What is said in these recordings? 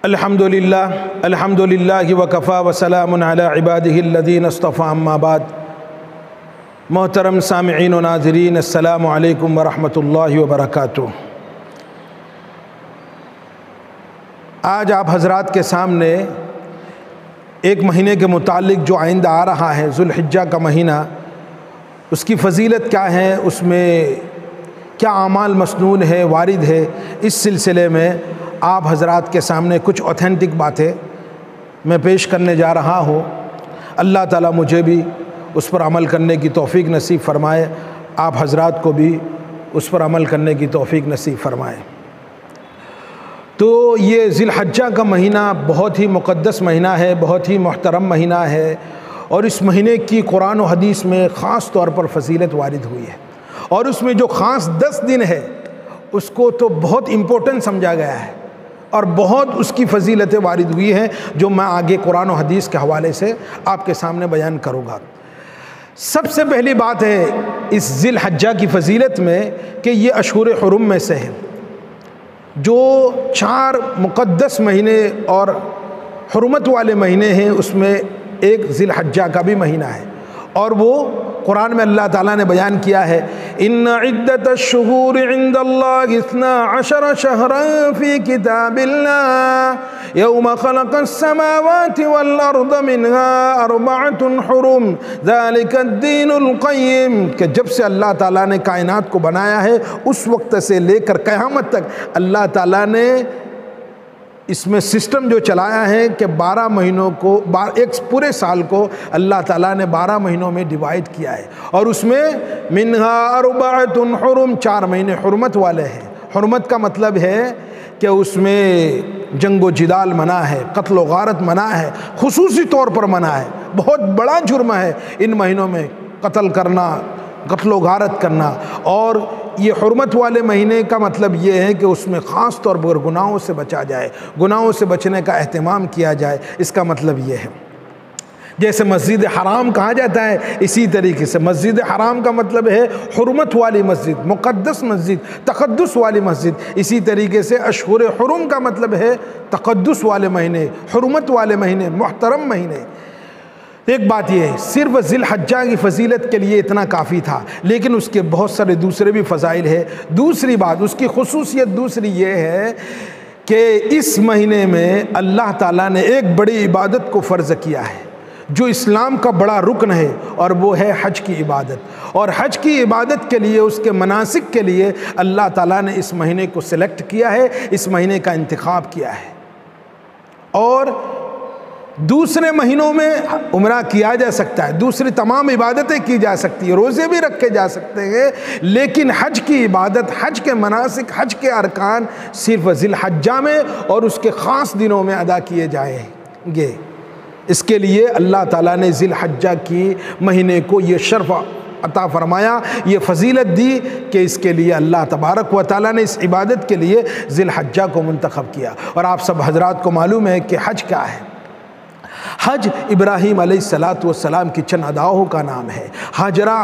الحمدللہ وکفا وسلام علی عبادہ الذین اصطفی اما بعد۔ محترم سامعین و ناظرین، السلام علیکم ورحمۃ اللہ وبرکاتہ۔ آج آپ حضرات کے سامنے ایک مہینے کے متعلق جو آئندہ آ رہا ہے، ذو الحجہ کا مہینہ، اس کی فضیلت کیا ہے، اس میں کیا اعمال مسنون ہے، وارد ہے، اس سلسلے میں آپ حضرات کے سامنے کچھ اوتھینٹک باتیں میں پیش کرنے جا رہا ہوں۔ اللہ تعالیٰ مجھے بھی اس پر عمل کرنے کی توفیق نصیب فرمائے، آپ حضرات کو بھی اس پر عمل کرنے کی توفیق نصیب فرمائے۔ تو یہ ذی الحجہ کا مہینہ بہت ہی مقدس مہینہ ہے، بہت ہی محترم مہینہ ہے، اور اس مہینے کی قرآن و حدیث میں خاص طور پر فضیلت وارد ہوئی ہے، اور اس میں جو خاص 10 دن ہے اس کو تو بہت امپورٹنٹ سمجھا گیا ہے، اور بہت اس کی فضیلتیں وارد ہوئی ہیں جو میں آگے قرآن و حدیث کے حوالے سے آپ کے سامنے بیان کروں گا۔ سب سے پہلی بات ہے اس ذی الحجہ کی فضیلت میں کہ یہ اشہر حرم میں سے ہے، جو 4 مقدس مہینے اور حرمت والے مہینے ہیں، اس میں ایک ذی الحجہ کا بھی مہینہ ہے، اور وہ قرآن میں اللہ تعالیٰ نے بیان کیا ہے، ان عدت الشہور عند اللہ 12 شہرا فی کتاب اللہ یوم خلق السماوات والارض منها 4 حرم ذالک الدین القیم، کہ جب سے اللہ تعالیٰ نے کائنات کو بنایا ہے اس وقت سے لے کر قیامت تک اللہ تعالیٰ نے اس میں سسٹم جو چلایا ہے کہ 12 مہینوں کو، ایک پورے سال کو اللہ تعالیٰ نے 12 مہینوں میں ڈیوائیڈ کیا ہے، اور اس میں منہا 4 حرم، 4 مہینے حرمت والے ہیں۔ حرمت کا مطلب ہے کہ اس میں جنگ و جدال منع ہے، قتل و غارت منع ہے، خصوصی طور پر منع ہے، بہت بڑا جرم ہے ان مہینوں میں قتل کرنا، قتل و غارت کرنا۔ اور یہ حرمت والے مہینے کا مطلب یہ ہے کہ اس میں خاص طور پر گناہوں سے بچا جائے، گناہوں سے بچنے کا اہتمام کیا جائے، اس کا مطلب یہ ہے۔ جیسے مسجد حرام کہا جاتا ہے، اسی طریقے سے مسجد حرام کا مطلب ہے حرمت والی مسجد، مقدس مسجد، تقدس والی مسجد۔ اسی طریقے سے اشہر حرم کا مطلب ہے تقدس والے مہینے، حرمت والے مہینے، محترم مہینے۔ ایک بات یہ ہے، صرف ذی الحجہ کی فضیلت کے لیے اتنا کافی تھا، لیکن اس کے بہت سارے دوسرے بھی فضائل ہیں۔ دوسری بات، اس کی خصوصیت دوسری یہ ہے کہ اس مہینے میں اللہ تعالیٰ نے ایک بڑی عبادت کو فرض کیا ہے جو اسلام کا بڑا رکن ہے، اور وہ ہے حج کی عبادت۔ اور حج کی عبادت کے لیے، اس کے مناسک کے لیے اللہ تعالیٰ نے اس مہینے کو سلیکٹ کیا ہے، اس مہینے کا انتخاب کیا ہے۔ اور دوسرے مہینوں میں عمرہ کیا جا سکتا ہے، دوسری تمام عبادتیں کی جا سکتی ہیں، روزے بھی رکھے جا سکتے ہیں، لیکن حج کی عبادت، حج کے مناسک، حج کے ارکان صرف ذی الحجہ میں اور اس کے خاص دنوں میں ادا کیے جائیں گے۔ اس کے لیے اللہ تعالیٰ نے ذی الحجہ کی مہینے کو یہ شرف عطا فرمایا، یہ فضیلت دی کہ اس کے لیے اللہ تبارک و تعالیٰ نے اس عبادت کے لیے ذی الحجہ کو منتخب کیا۔ اور آپ سب حضرات کو معلوم ہے کہ حج کیا ہے۔ حج ابراہیم علیہ السلام کی چند اداؤں کا نام ہے، ہاجرہ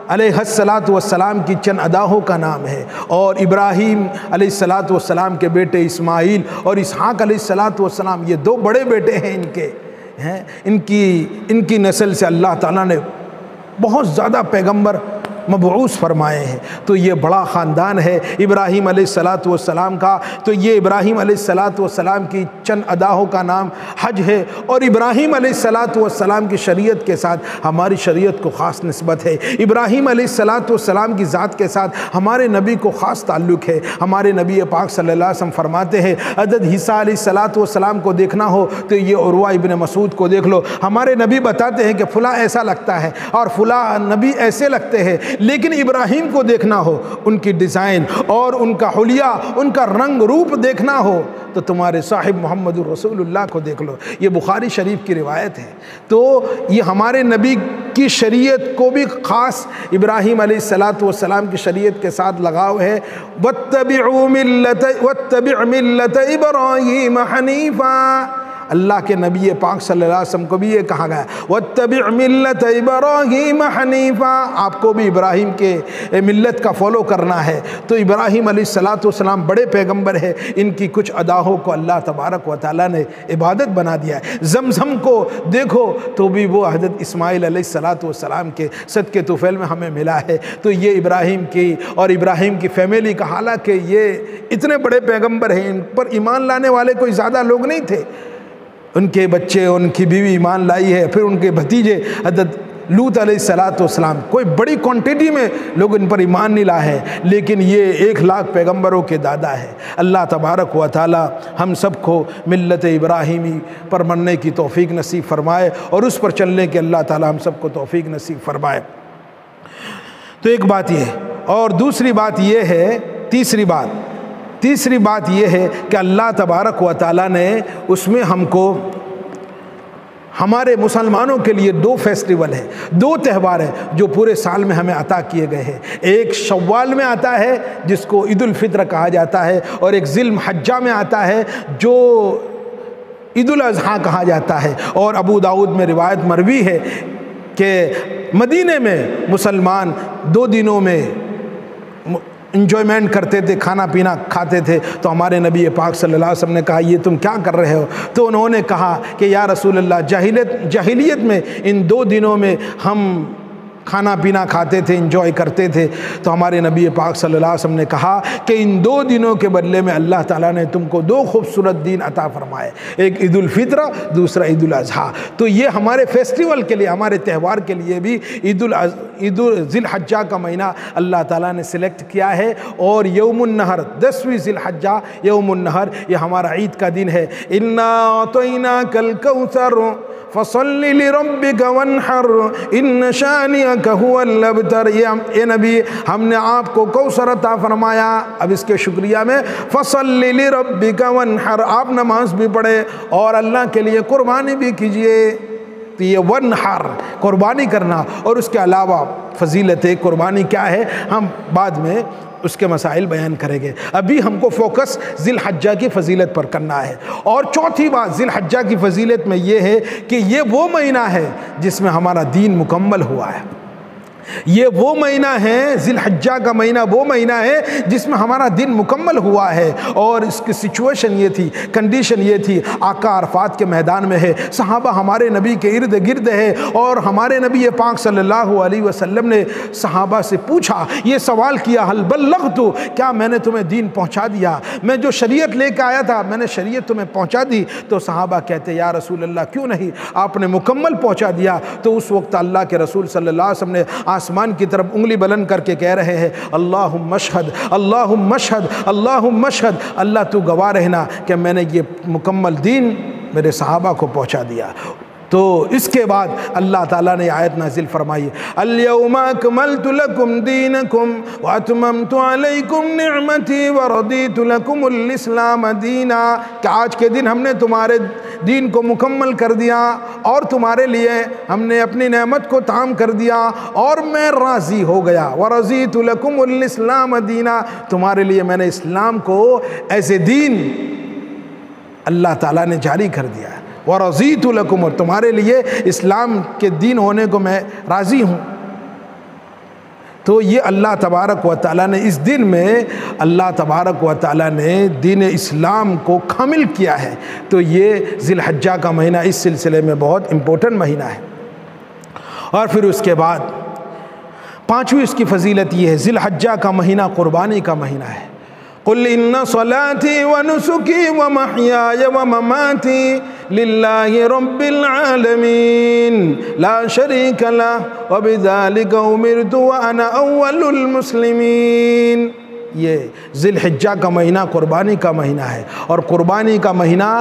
علیہ السلام کی چند اداؤں کا نام ہے، اور ابراہیم علیہ السلام کے بیٹے اسماعیل اور اسحاق علیہ السلام، یہ 2 بڑے بیٹے ہیں ان کی نسل سے اللہ تعالیٰ نے بہت زیادہ پیغمبر مبعوث فرمائے ہیں۔ تو یہ بڑا خاندان ہے ابراہیم علیہ السلام کا۔ تو یہ ابراہیم علیہ السلام کی چند اداؤں کا نام حج ہے، اور ابراہیم علیہ السلام کی شریعت کے ساتھ ہماری شریعت کو خاص نسبت ہے۔ ابراہیم علیہ السلام کی ذات کے ساتھ ہمارے نبی کو خاص تعلق ہے۔ ہمارے نبی پاک صلی اللہ علیہ وسلم فرماتے ہیں، عدد عیسیٰ علیہ السلام کو دیکھنا ہو تو یہ عروہ ابن مسعود کو دیکھ لو۔ ہمارے نبی بتاتے ہیں کہ فلاں ایسا لگتا ہے اور فلاں نبی ایسے لگتے ہیں، لیکن ابراہیم کو دیکھنا ہو، ان کی ڈیزائن اور ان کا حلیہ، ان کا رنگ روپ دیکھنا ہو تو تمہارے صاحب محمد الرسول اللہ کو دیکھ لو۔ یہ بخاری شریف کی روایت ہے۔ تو یہ ہمارے نبی کی شریعت کو بھی خاص ابراہیم علیہ السلام کی شریعت کے ساتھ لگاؤ ہے۔ وَاتَّبِعْ مِلَّةَ إِبْرَاهِيمَ حَنِيفًا، اللہ کے نبی پاک صلی اللہ علیہ وسلم کو بھی یہ کہا گیا وَاتَّبِعْ مِلَّةَ إِبْرَاهِيمَ حَنِيفًا، آپ کو بھی ابراہیم کے ملت کا فالو کرنا ہے۔ تو ابراہیم علیہ السلام بڑے پیغمبر ہے، ان کی کچھ اداؤں کو اللہ تبارک و تعالیٰ نے عبادت بنا دیا ہے۔ زمزم کو دیکھو تو بھی وہ حضرت اسماعیل علیہ السلام کے صدقے طفیل میں ہمیں ملا ہے۔ تو یہ ابراہیم کی اور ابراہیم کی فیملی کا، حالانکہ یہ اتنے بڑے پیغمبر ہیں، ان پر ایمان لانے والے کوئی زیادہ لوگ نہیں تھے، ان کے بچے، ان کی بیوی ایمان لائی ہے، پھر ان کے بھتیجے حضرت لوط علیہ السلام، کوئی بڑی کوانٹٹی میں لوگ ان پر ایمان نہیں لائے ہیں، لیکن یہ 1,00,000 پیغمبروں کے دادا ہے۔ اللہ تبارک و تعالی ہم سب کو ملت ابراہیمی پر مرنے کی توفیق نصیب فرمائے اور اس پر چلنے کے اللہ تعالی ہم سب کو توفیق نصیب فرمائے۔ تو ایک بات یہ ہے، اور دوسری بات یہ ہے، تیسری بات یہ ہے کہ اللہ تبارک و تعالی نے اس میں ہم کو، ہمارے مسلمانوں کے لیے 2 فیسٹیول ہیں، 2 تہوار ہیں جو پورے سال میں ہمیں عطا کیے گئے ہیں۔ ایک شوال میں آتا ہے جس کو عید الفطر کہا جاتا ہے، اور ایک ذی الحجہ میں آتا ہے جو عید الاضحیٰ کہا جاتا ہے۔ اور ابو داؤد میں روایت مروی ہے کہ مدینے میں مسلمان 2 دنوں میں انجوائمنٹ کرتے تھے، کھانا پینا کھاتے تھے۔ تو ہمارے نبی پاک صلی اللہ علیہ وسلم نے کہا یہ تم کیا کر رہے ہو؟ تو انہوں نے کہا کہ یا رسول اللہ، جاہلیت میں ان 2 دنوں میں ہم کھانا پینا کھاتے تھے، انجوائے کرتے تھے۔ تو ہمارے نبی پاک صلی اللہ علیہ وسلم نے کہا کہ ان 2 دنوں کے بدلے میں اللہ تعالیٰ نے تم کو 2 خوبصورت دین عطا فرمائے، ایک عید الفطر، دوسرا عید الاضحیٰ۔ تو یہ ہمارے فیسٹیول کے لیے، ہمارے تہوار کے لیے بھی ذی الحجہ کا مہینہ اللہ تعالیٰ نے سلیکٹ کیا ہے، اور یوم النحر 10ویں ذی الحجہ یوم النحر یہ ہمارا عید کا دن ہے۔ اِنَّا أَعْطَيْنَاكَ الْكَوْثَرَ فَصَلِّ لِرَبِّكَ وَانْحَرْ إِنَّ شَانِئَكَ هُوَ الْأَبْتَرُ، اے نبی ہم نے آپ کو کوثر عطا فرمایا۔ اب اس کے شکریہ میں فَصَلِّ لِرَبِّكَ وَانْحَرْ، آپ نماز بھی پڑھے اور اللہ کے لیے قربانی بھی کیجئے۔ تو یہ وانحر قربانی کرنا، اور اس کے علاوہ فضیلت قربانی کیا ہے ہم بعد میں اس کے مسائل بیان کریں گے۔ ابھی ہم کو فوکس ذی الحجہ کی فضیلت پر کرنا ہے۔ اور چوتھی بات ذی الحجہ کی فضیلت میں یہ ہے کہ یہ وہ مہینہ ہے جس میں ہمارا دین مکمل ہوا ہے۔ یہ وہ مہینہ ہے، ذی الحجہ کا مہینہ وہ مہینہ ہے جس میں ہمارا دین مکمل ہوا ہے۔ اور اس کی سچویشن یہ تھی، کنڈیشن یہ تھی، آقا عرفات کے میدان میں ہے، صحابہ ہمارے نبی کے ارد گرد ہے، اور ہمارے نبی پاک صلی اللہ علیہ وسلم نے صحابہ سے پوچھا، یہ سوال کیا، حل بلغت، کیا میں نے تمہیں دین پہنچا دیا؟ میں جو شریعت لے کے آیا تھا میں نے شریعت تمہیں پہنچا دی؟ تو صحابہ کہتے یا رسول اللہ کیوں نہیں، آپ نے مکمل پہنچا دیا۔ تو اس وقت اللہ کے رسول صلی اللہ علیہ وسلم نے آسمان کی طرف انگلی بلند کر کے کہہ رہے ہیں اللہم اشہد، اللہم اشہد، اللہم اشہد، اللہ تو گواہ رہنا کہ میں نے یہ مکمل دین میرے صحابہ کو پہنچا دیا۔ تو اس کے بعد اللہ تعالیٰ نے آیت نازل فرمائی الیوم اکملت لکم دینکم واتممت علیکم نعمتی ورضیت لکم الاسلام دینا، کہ آج کے دن ہم نے تمہارے دین کو مکمل کر دیا اور تمہارے لیے ہم نے اپنی نعمت کو تام کر دیا اور میں راضی ہو گیا، ورضیت لکم الاسلام دینا، تمہارے لیے میں نے اسلام کو ایسے دین اللہ تعالیٰ نے جاری کر دیا ہے، وَرَضِيتُ لَكُمْ، اور تمہارے لیے اسلام کے دین ہونے کو میں راضی ہوں۔ تو یہ اللہ تبارک و تعالیٰ نے اس دن میں اللہ تبارک و تعالیٰ نے دین اسلام کو کامل کیا ہے۔ تو یہ ذی الحجہ کا مہینہ اس سلسلے میں بہت امپورٹنٹ مہینہ ہے۔ اور پھر اس کے بعد پانچویں اس کی فضیلت یہ ہے، ذی الحجہ کا مہینہ قربانی کا مہینہ ہے۔ قل ان صلاتي ونسكي ومحياي ومماتي لله رب العالمين لا شريك له وبذلك امرت وانا اول المسلمين۔ یہ ذی الحجہ کا مہینہ قربانی کا مہینہ ہے، اور قربانی کا مہینہ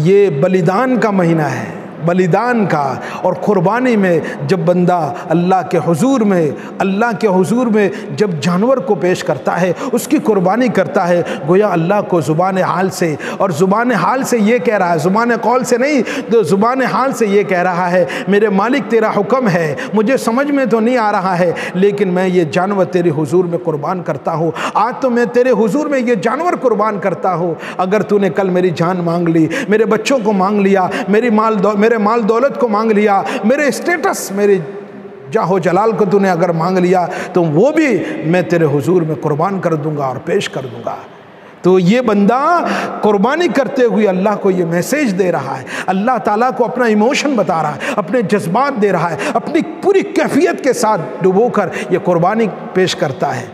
یہ بلیدان کا مہینہ ہے، بلیدان کا اور قربانی میں جب بندہ اللہ کے حضور میں جب جانور کو پیش کرتا ہے، اس کی قربانی کرتا ہے، گویا اللہ کو زبان حال سے، اور زبان حال سے یہ کہہ رہا ہے، زبان قول سے نہیں، تو زبان حال سے یہ کہہ رہا ہے میرے مالک تیرا حکم ہے، مجھے سمجھ میں تو نہیں آ رہا ہے لیکن میں یہ جانور تیرے حضور میں قربان کرتا ہوں، آج تو میں تیرے حضور میں یہ جانور قربان کرتا ہوں، اگر تو نے کل میری جان مانگ لی، میرے بچوں کو مانگ لیا، میرے مال دولت کو مانگ لیا، میرے اسٹیٹس، میرے جاہ و جلال کو تو نے اگر مانگ لیا تو وہ بھی میں تیرے حضور میں قربان کر دوں گا اور پیش کر دوں گا۔ تو یہ بندہ قربانی کرتے ہوئے اللہ کو یہ میسیج دے رہا ہے، اللہ تعالیٰ کو اپنا ایموشن بتا رہا ہے، اپنے جذبات دے رہا ہے، اپنی پوری کیفیت کے ساتھ ڈبو کر یہ قربانی پیش کرتا ہے۔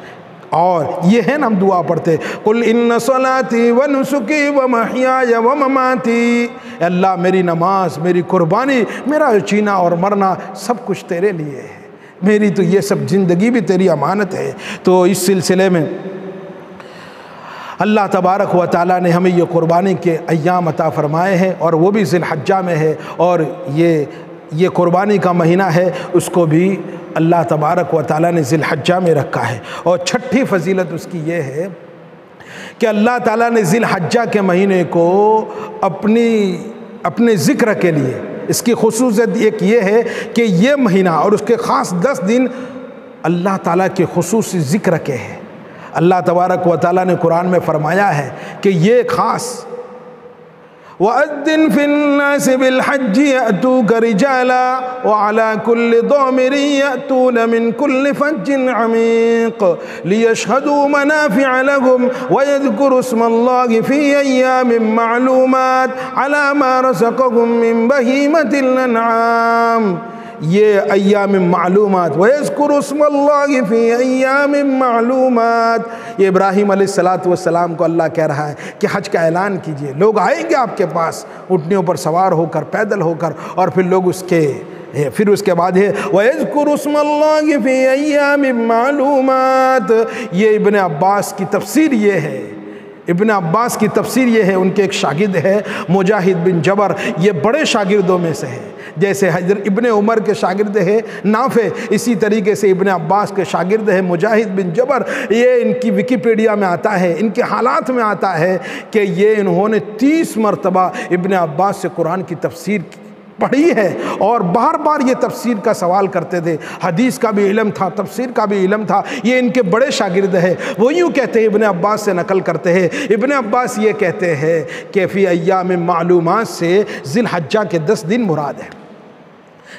اور یہ ہے نا ہم دعا پڑھتے قل ان صلاتی ونسکی ومحیای ومماتی، اللہ میری نماز، میری قربانی، میرا جینا اور مرنا سب کچھ تیرے لیے ہے، میری تو یہ سب زندگی بھی تیری امانت ہے۔ تو اس سلسلے میں اللہ تبارک و تعالیٰ نے ہمیں یہ قربانی کے ایام عطا فرمائے ہیں، اور وہ بھی ذی الحجہ میں ہے، اور یہ قربانی کا مہینہ ہے، اس کو بھی اللہ تبارک و تعالیٰ نے ذی الحجہ میں رکھا ہے۔ اور چھٹی فضیلت اس کی یہ ہے کہ اللہ تعالیٰ نے ذی الحجہ کے مہینے کو اپنے ذکر کے لیے، اس کی خصوصیت ایک یہ ہے کہ یہ مہینہ اور اس کے خاص 10 دن اللہ تعالیٰ کے خصوصی ذکر کے ہیں۔ اللہ تبارک و تعالیٰ نے قرآن میں فرمایا ہے کہ یہ خاص وَأَذِّن فِي النَّاسِ بِالْحَجِّ يَأْتُوكَ رِجَالًا وَعَلَى كُلِّ ضَامِرٍ يَأْتُونَ مِنْ كُلِّ فَجٍّ عَمِيقٍ لِيَشْهَدُوا مَنَافِعَ لَهُمْ وَيَذْكُرُوا اسْمَ اللَّهِ فِي أَيَّامٍ مَّعْلُومَاتٍ عَلَى مَا رَزَقَهُم مِّن بَهِيمَةِ الْأَنْعَامِ، یہ ایام معلومات، وَيَذْكُرُوا اسْمَ اللَّهِ فِي أَيَّامٍ مَّعْلُومَاتٍ، یہ ابراہیم علیہ السلام کو اللہ کہہ رہا ہے کہ حج کا اعلان کیجئے، لوگ آئیں گے آپ کے پاس اونٹنیوں پر سوار ہو کر، پیدل ہو کر، اور پھر لوگ اس کے بعد ہے وَيَذْكُرُوا اسْمَ اللَّهِ فِي أَيَّامٍ مَّعْلُومَاتٍ۔ یہ ابن عباس کی تفسیر یہ ہے، ابن عباس کی تفسیر یہ ہے، ان کے ایک شاگرد ہے مجاہد بن جبر، یہ بڑے شاگردوں میں سے ہے، جیسے حضرت ابن عمر کے شاگرد ہے نافع، اسی طریقے سے ابن عباس کے شاگرد ہے مجاہد بن جبر۔ یہ ان کی ویکیپیڈیا میں آتا ہے، ان کے حالات میں آتا ہے کہ یہ انہوں نے 30 مرتبہ ابن عباس سے قرآن کی تفسیر پڑھی ہے، اور بار بار یہ تفسیر کا سوال کرتے تھے، حدیث کا بھی علم تھا، تفسیر کا بھی علم تھا، یہ ان کے بڑے شاگرد ہیں۔ وہ یوں کہتے ہیں، ابن عباس سے نقل کرتے ہیں، ابن عباس یہ کہتے ہیں کہ فی ایام معلومات سے ذی الحجہ کے 10 دن مراد ہے،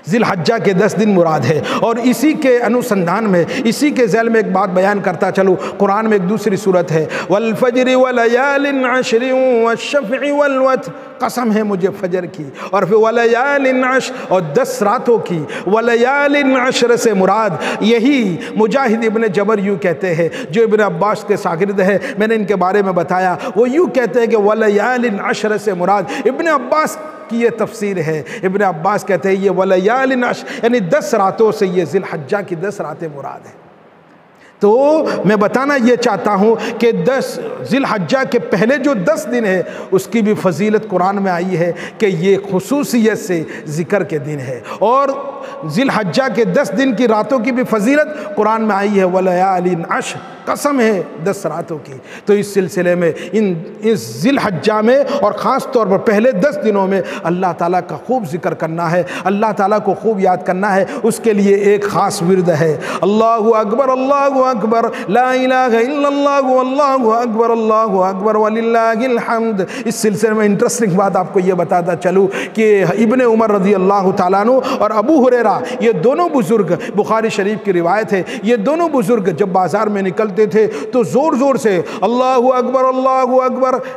ذی الحجہ کے 10 دن مراد ہے۔ اور اسی کے انوسندھان میں، اسی کے ذیل میں ایک بات بیان کرتا چلو، قرآن میں ایک دوسری صورت ہے والفجر ولیال عشر والشفع والوتر، قسم ہے مجھے فجر کی، اور پھر ولیال عشر، اور 10 راتوں کی، ولیال عشر سے مراد یہی مجاہد ابن جبر یوں کہتے ہیں، جو ابن عباس کے شاگرد ہیں، میں نے ان کے بارے میں بتایا، وہ یوں کہتے ہیں کہ ولیال عشر سے مراد ابن عباس کی یہ تفسیر ہے۔ ابن عباس کہتے ہیں یہ ولیال عشر یعنی 10 راتوں سے، یہ ذی الحجہ کی 10 راتیں مراد ہیں۔ تو میں بتانا یہ چاہتا ہوں کہ ذی الحجہ کے پہلے جو 10 دن ہے اس کی بھی فضیلت قرآن میں آئی ہے کہ یہ خصوصیت سے ذکر کے دن ہے، اور ذی الحجہ کے 10 دن کی راتوں کی بھی فضیلت قرآن میں آئی ہے ولیال عشر، قسم ہے 10 راتوں کی۔ تو اس سلسلے میں اس ذی الحجہ میں اور خاص طور پر پہلے 10 دنوں میں اللہ تعالیٰ کا خوب ذکر کرنا ہے، اللہ تعالیٰ کو خوب یاد کرنا ہے۔ اس کے لیے ایک خاص ورد ہے، اللہ اکبر اللہ اکبر لا الہ الا اللہ واللہ اکبر اللہ اکبر وللہ الحمد۔ اس سلسلے میں انٹرسٹنگ بات آپ کو یہ بتاتا چلوں کہ ابن عمر رضی اللہ تعالیٰ عنہ اور ابو ہریرہ، یہ دونوں بزرگ، بخاری شریف کی روایت ہے، یہ دونوں بزرگ جب بازار میں نکلتے تھے تو زور زور سے اللہ اکبر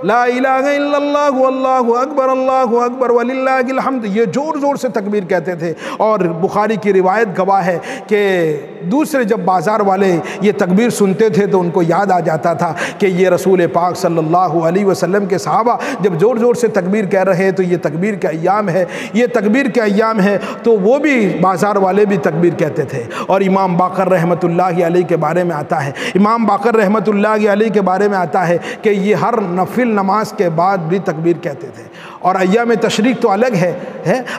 لا الہ الا اللہ واللہ اکبر وللہ الحمد، یہ زور زور سے تکبیر کہتے تھے۔ اور بخاری کی روایت گواہ ہے کہ دوسرے جب بازار والے یہ تکبیر سنتے تھے تو ان کو یاد آ جاتا تھا کہ یہ رسول پاک صلی اللہ علیہ وسلم کے صحابہ جب زور زور سے تکبیر کہہ رہے ہیں تو یہ تکبیر کا ایام ہے، یہ تکبیر کے ایام ہے، تو وہ بھی بازار والے بھی تکبیر کہتے تھے۔ اور امام باقر رحمۃ اللہ علیہ کے بارے میں آتا ہے، امام امام باقر رحمۃ اللہ علیہ کے بارے میں آتا ہے کہ یہ ہر نفل نماز کے بعد بھی تکبیر کہتے تھے. اور ایام تشریق تو الگ ہے.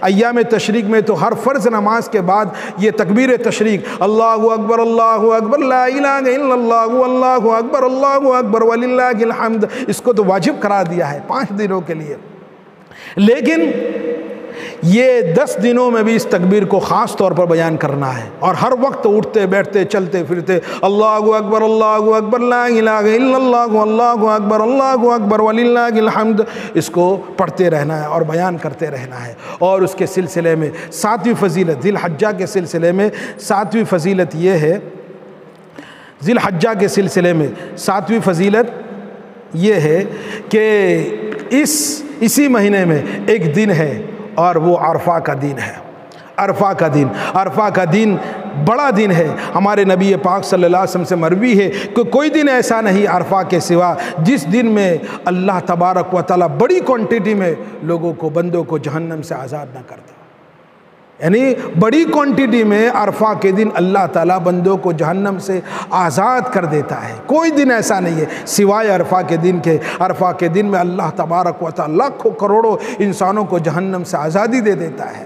ایام تشریق میں تو ہر فرض نماز کے بعد یہ تکبیر تشریق اللہ اکبر لا الہ الا اللہ اللہ اکبر وللہ الحمد اس کو تو واجب قرار دیا ہے 5 دنوں کے لیے. لیکن یہ 10 دنوں میں بھی اس تکبیر کو خاص طور پر بیان کرنا ہے اور ہر وقت اٹھتے بیٹھتے چلتے پھرتے اللہ اکبر لا الہ الا اللہ اللہ اکبر وللہ الحمد اس کو پڑھتے رہنا ہے اور بیان کرتے رہنا ہے. اور اس کے سلسلے میں 7ویں فضیلت ذی الحجہ کے سلسلے میں 7ویں فضیلت یہ ہے ذی الحجہ کے سلسلے میں 7ویں فضیلت یہ ہے کہ اسی مہینے میں ایک دن ہے اور وہ عرفہ کا دن ہے. عرفہ کا دن بڑا دن ہے. ہمارے نبی پاک صلی اللہ علیہ وسلم سے مروی ہے کہ کوئی دن ایسا نہیں عرفہ کے سوا جس دن میں اللہ تبارک و تعالیٰ بڑی کوانٹٹی میں لوگوں کو بندوں کو جہنم سے آزاد نہ کرتا. یعنی بڑی کوانٹٹی میں عرفہ کے دن اللہ تعالیٰ بندوں کو جہنم سے آزاد کر دیتا ہے. کوئی دن ایسا نہیں ہے سوائے عرفہ کے دن کے. عرفہ کے دن میں اللہ تبارک و تعالیٰ لاکھوں کروڑوں انسانوں کو جہنم سے آزادی دے دیتا ہے.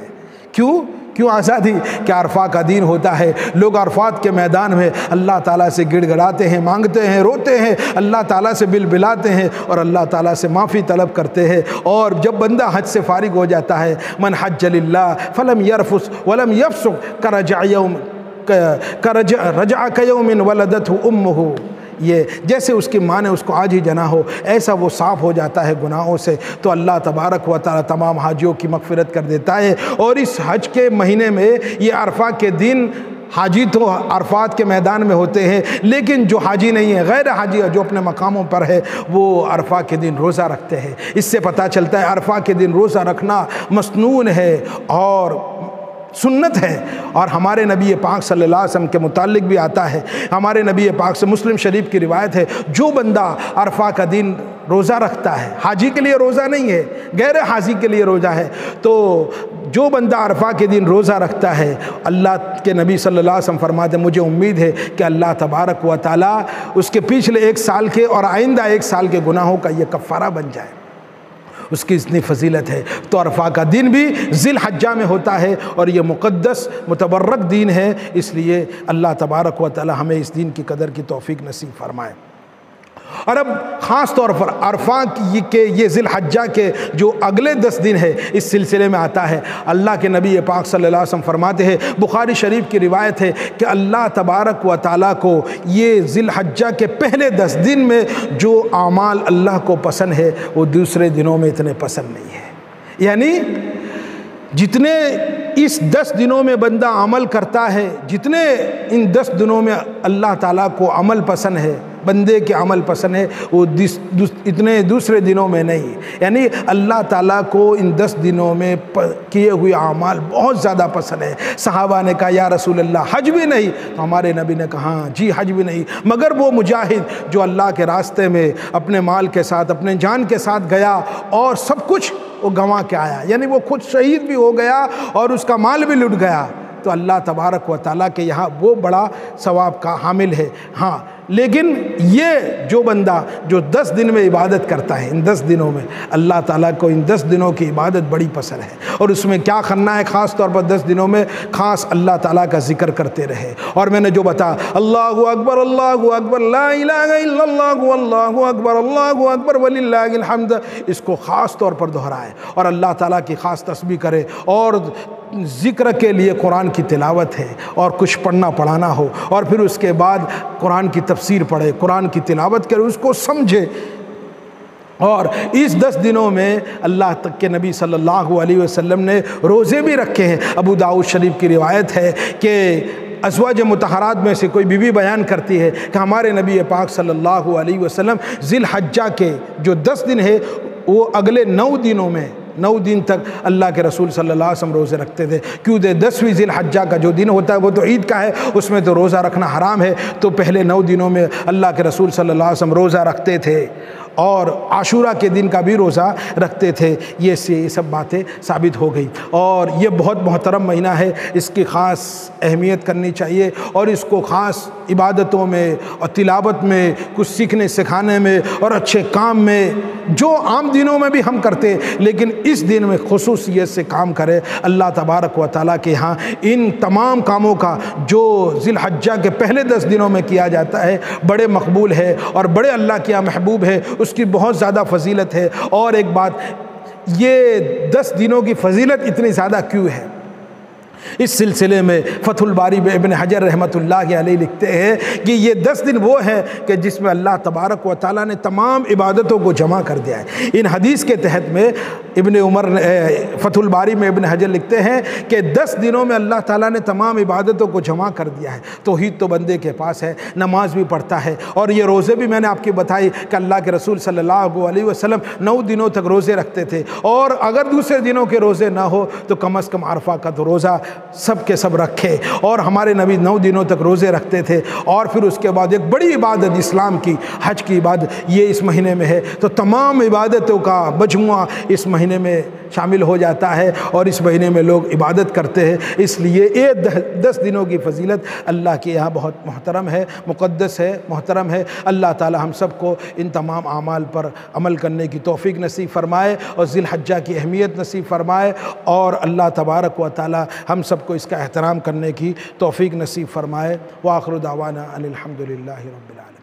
کیوں آزادی؟ کہ عرفہ کا دن ہوتا ہے. لوگ عرفات کے میدان میں اللہ تعالیٰ سے گڑ گڑاتے ہیں، مانگتے ہیں، روتے ہیں، اللہ تعالیٰ سے بلبلاتے ہیں اور اللہ تعالیٰ سے معافی طلب کرتے ہیں. اور جب بندہ حج سے فارغ ہو جاتا ہے من حج للہ فلم یرفث ولم یفسق رجع کیوم ولدتہ امہ. یہ جیسے اس کی ماں نے اس کو آج ہی جنا ہو ایسا وہ صاف ہو جاتا ہے گناہوں سے. تو اللہ تبارک و تعالیٰ تمام حاجیوں کی مغفرت کر دیتا ہے. اور اس حج کے مہینے میں یہ عرفہ کے دن حاجی تو عرفات کے میدان میں ہوتے ہیں لیکن جو حاجی نہیں ہے غیر حاجی جو اپنے مقاموں پر ہے وہ عرفہ کے دن روزہ رکھتے ہیں. اس سے پتہ چلتا ہے عرفہ کے دن روزہ رکھنا مسنون ہے اور سنت ہے. اور ہمارے نبی پاک صلی اللہ علیہ وسلم کے متعلق بھی آتا ہے، ہمارے نبی پاک سے مسلم شریف کی روایت ہے جو بندہ عرفہ کا دن روزہ رکھتا ہے، حاجی کے لیے روزہ نہیں ہے غیر حاجی کے لیے روزہ ہے، تو جو بندہ عرفہ کے دن روزہ رکھتا ہے اللہ کے نبی صلی اللہ علیہ وسلم فرماتے ہیں مجھے امید ہے کہ اللہ تبارک و تعالیٰ اس کے پچھلے 1 سال کے اور آئندہ 1 سال کے گناہوں کا یہ کفارہ بن جائے. اس کی اتنی فضیلت ہے. تو عرفہ کا دن بھی ذی الحجہ میں ہوتا ہے اور یہ مقدس متبرک دین ہے. اس لیے اللہ تبارک و تعالی ہمیں اس دین کی قدر کی توفیق نصیب فرمائے. اور اب خاص طور پر عرفہ کے یہ ذی الحجہ کے جو اگلے 10 دن ہے اس سلسلے میں آتا ہے. اللہ کے نبی پاک صلی اللہ علیہ وسلم فرماتے ہیں، بخاری شریف کی روایت ہے کہ اللہ تبارک و تعالیٰ کو یہ ذی الحجہ کے پہلے 10 دن میں جو اعمال اللہ کو پسند ہے وہ دوسرے دنوں میں اتنے پسند نہیں ہے. یعنی جتنے اس 10 دنوں میں بندہ عمل کرتا ہے، جتنے ان 10 دنوں میں اللہ تعالیٰ کو عمل پسند ہے، بندے کے عمل پسند ہے، وہ اتنے دوسرے دنوں میں نہیں. یعنی اللہ تعالیٰ کو ان 10 دنوں میں کیے ہوئے اعمال بہت زیادہ پسند ہے. صحابہ نے کہا یا رسول اللہ حج بھی نہیں؟ تو ہمارے نبی نے کہا جی حج بھی نہیں، مگر وہ مجاہد جو اللہ کے راستے میں اپنے مال کے ساتھ اپنے جان کے ساتھ گیا اور سب کچھ وہ گنوا کے آیا، یعنی وہ خود شہید بھی ہو گیا اور اس کا مال بھی لٹ گیا، تو اللہ تبارک و تعالیٰ کے یہاں وہ بڑا ثواب کا حامل ہے. ہاں لیکن یہ جو بندہ جو 10 دن میں عبادت کرتا ہے، ان 10 دنوں میں اللہ تعالیٰ کو ان 10 دنوں کی عبادت بڑی پسند ہے. اور اس میں کیا کرنا ہے؟ خاص طور پر 10 دنوں میں خاص اللہ تعالیٰ کا ذکر کرتے رہے. اور میں نے جو بتا اللہ اکبر لا الہ الا اللہ اللہ اکبر وللہ الحمد اس کو خاص طور پر دہرائے اور اللہ تعالیٰ کی خاص تسبیح کرے. اور ذکر کے لیے قرآن کی تلاوت ہے اور کچھ پڑھنا پڑھانا ہو اور پھر اس کے بعد قرآن کی تفسیر پڑھے، قرآن کی تلاوت کرے، اس کو سمجھے. اور اس 10 دنوں میں اللہ تک کے نبی صلی اللہ علیہ وسلم نے روزے بھی رکھے ہیں. ابو داؤد شریف کی روایت ہے کہ ازواج مطہرات میں سے کوئی بیوی بیان کرتی ہے کہ ہمارے نبی پاک صلی اللہ علیہ وسلم ذی الحجہ کے جو 10 دن ہے وہ اگلے 9 دنوں میں 9 دن تک اللہ کے رسول صلی اللہ علیہ وسلم روزے رکھتے تھے. کیونکہ 10ویں ذی الحجہ کا جو دن ہوتا ہے وہ تو عید کا ہے، اس میں تو روزہ رکھنا حرام ہے. تو پہلے 9 دنوں میں اللہ کے رسول صلی اللہ علیہ وسلم روزہ رکھتے تھے. اور عاشورہ کے دن کا بھی روزہ رکھتے تھے۔ یہ سب باتیں ثابت ہو گئی، اور یہ بہت محترم مہینہ ہے، اس کی خاص اہمیت کرنی چاہیے، اور اس کو خاص عبادتوں میں اور تلاوت میں، کچھ سیکھنے سکھانے میں اور اچھے کام میں، جو عام دنوں میں بھی ہم کرتے لیکن اس دن میں خصوصیت سے کام کرے۔ اللہ تبارک و تعالیٰ کے ہاں ان تمام کاموں کا جو ذی الحجہ کے پہلے 10 دنوں میں کیا جاتا ہے بڑے مقبول ہے اور بڑے اللہ کے یہاں محبوب ہے، اس کی بہت زیادہ فضیلت ہے۔ اور ایک بات، یہ 10 دنوں کی فضیلت اتنی زیادہ کیوں ہے؟ اس سلسلے میں فتح الباری میں ابن حجر رحمۃ اللہ علیہ لکھتے ہیں کہ یہ 10 دن وہ ہیں کہ جس میں اللہ تبارک و تعالیٰ نے تمام عبادتوں کو جمع کر دیا ہے۔ ان حدیث کے تحت میں ابن عمر فتح الباری میں ابن حجر لکھتے ہیں کہ 10 دنوں میں اللہ تعالیٰ نے تمام عبادتوں کو جمع کر دیا ہے۔ توحید تو بندے کے پاس ہے، نماز بھی پڑھتا ہے، اور یہ روزے بھی میں نے آپ کی بتائی کہ اللہ کے رسول صلی اللہ علیہ وسلم 9 دنوں تک روزے رکھتے تھے، اور اگر دوسرے دنوں کے روزے نہ ہو تو کم از کم عرفہ کا تو روزہ سب کے سب رکھے، اور ہمارے نبی 9 دنوں تک روزے رکھتے تھے۔ اور پھر اس کے بعد ایک بڑی عبادت اسلام کی، حج کی عبادت، یہ اس مہینے میں ہے، تو تمام عبادتوں کا مجموعہ اس مہینے میں شامل ہو جاتا ہے، اور اس مہینے میں لوگ عبادت کرتے ہیں۔ اس لیے یہ 10 دنوں کی فضیلت اللہ کے یہاں بہت محترم ہے، مقدس ہے، محترم ہے۔ اللہ تعالی ہم سب کو ان تمام اعمال پر عمل کرنے کی توفیق نصیب فرمائے، اور ذی الحجہ کی اہمیت نصیب فرمائے، اور اللہ تبارک و تعالی ہم سب کو اس کا احترام کرنے کی توفیق نصیب فرمائے۔ وآخر دعوانا ان الحمد للہ رب العالمین۔